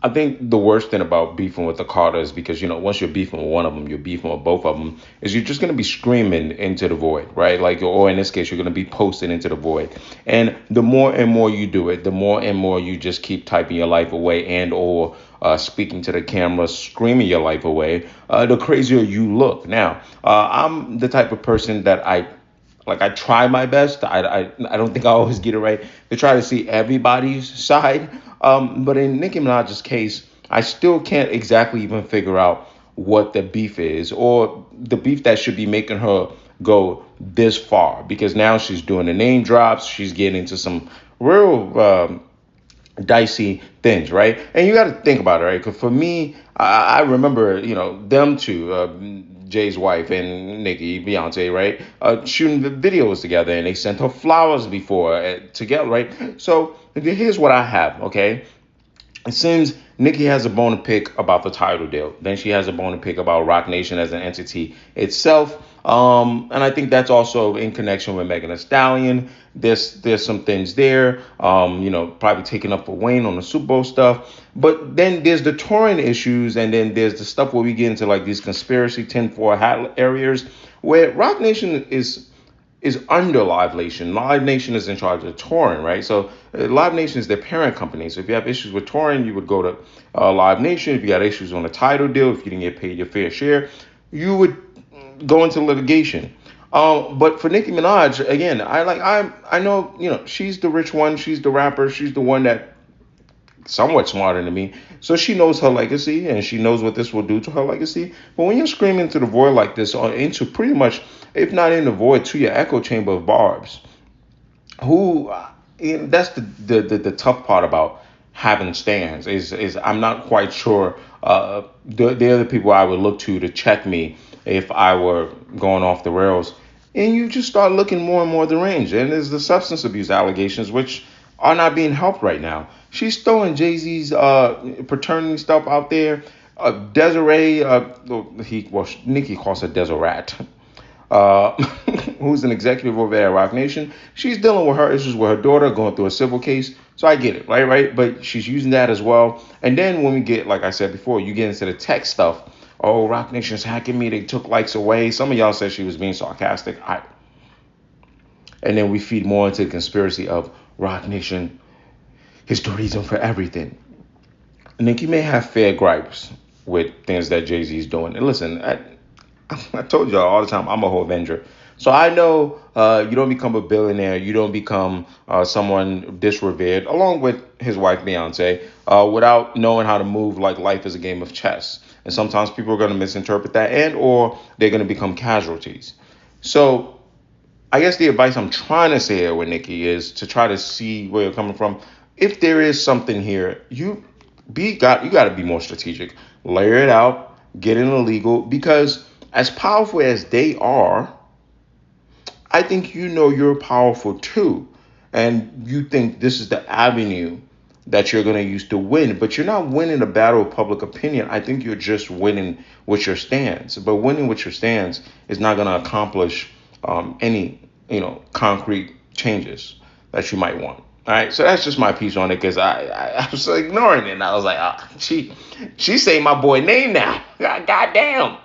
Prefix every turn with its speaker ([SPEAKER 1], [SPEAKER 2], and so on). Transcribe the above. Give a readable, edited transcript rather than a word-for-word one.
[SPEAKER 1] I think the worst thing about beefing with the Carters, because once you're beefing with one of them, you're beefing with both of them, is you're just gonna be screaming into the void, right? Like, or in this case, you're gonna be posting into the void. And the more and more you do it, the more and more you just keep typing your life away and or speaking to the camera, screaming your life away, the crazier you look. Now, I'm the type of person that I try my best. I don't think I always get it right. To try to see everybody's side. But in Nicki Minaj's case, I still can't exactly even figure out what the beef is, or the beef that should be making her go this far, because now she's doing the name drops. She's getting into some real dicey things, right? And you got to think about it, right? Because for me, I remember, them two, Jay's wife and Nicki, Beyonce, right? Shooting the videos together, and they sent her flowers before together, right? So here's what I have, okay? It seems Nicki has a bone to pick about the title deal. Then she has a bone to pick about Roc Nation as an entity itself. And I think that's also in connection with Megan Thee Stallion. There's some things there, probably taking up for Wayne on the Super Bowl stuff. But then there's the touring issues, and then there's the stuff where we get into like these conspiracy tinfoil hat areas where Roc Nation is under Live Nation. Live Nation is in charge of touring, right? So Live Nation is their parent company. So if you have issues with touring, you would go to Live Nation. If you got issues on the title deal, if you didn't get paid your fair share, you would go into litigation. But for Nicki Minaj, again, I know, she's the rich one, she's the rapper, she's the one that somewhat smarter than me. So she knows her legacy, and she knows what this will do to her legacy. But when you're screaming into the void like this, or into pretty much, if not in the void, to your echo chamber of barbs, that's the tough part about having stands is I'm not quite sure. They're the people I would look to check me if I were going off the rails. And you just start looking more and more deranged. And there's the substance abuse allegations, which are not being helped right now. She's throwing Jay-Z's paternity stuff out there. Desiree, Nicki calls her Deseret, who's an executive over at Roc Nation. She's dealing with her issues with her daughter, going through a civil case. So I get it, right? But she's using that as well. And then when we get, like I said before, you get into the tech stuff. Oh, Roc Nation's hacking me. They took likes away. Some of y'all said she was being sarcastic. And then we feed more into the conspiracy of Roc Nation is the reason for everything. Nicki may have fair gripes with things that Jay-Z is doing. And listen, I told y'all all the time, I'm a whole Avenger. So I know you don't become a billionaire, you don't become someone disrevered, along with his wife Beyonce, without knowing how to move like life is a game of chess. And sometimes people are going to misinterpret that, and or they're going to become casualties. So I guess the advice I'm trying to say here with Nicki is to try to see where you're coming from. If there is something here, you got to be more strategic. Layer it out, get in the legal, because as powerful as they are, I think you're powerful too. And you think this is the avenue that you're going to use to win, but you're not winning a battle of public opinion. I think you're just winning with your stance. But winning with your stance is not going to accomplish any, concrete changes that you might want. All right, so that's just my piece on it, because I was ignoring it. And I was like, she saying my boy name now. God damn.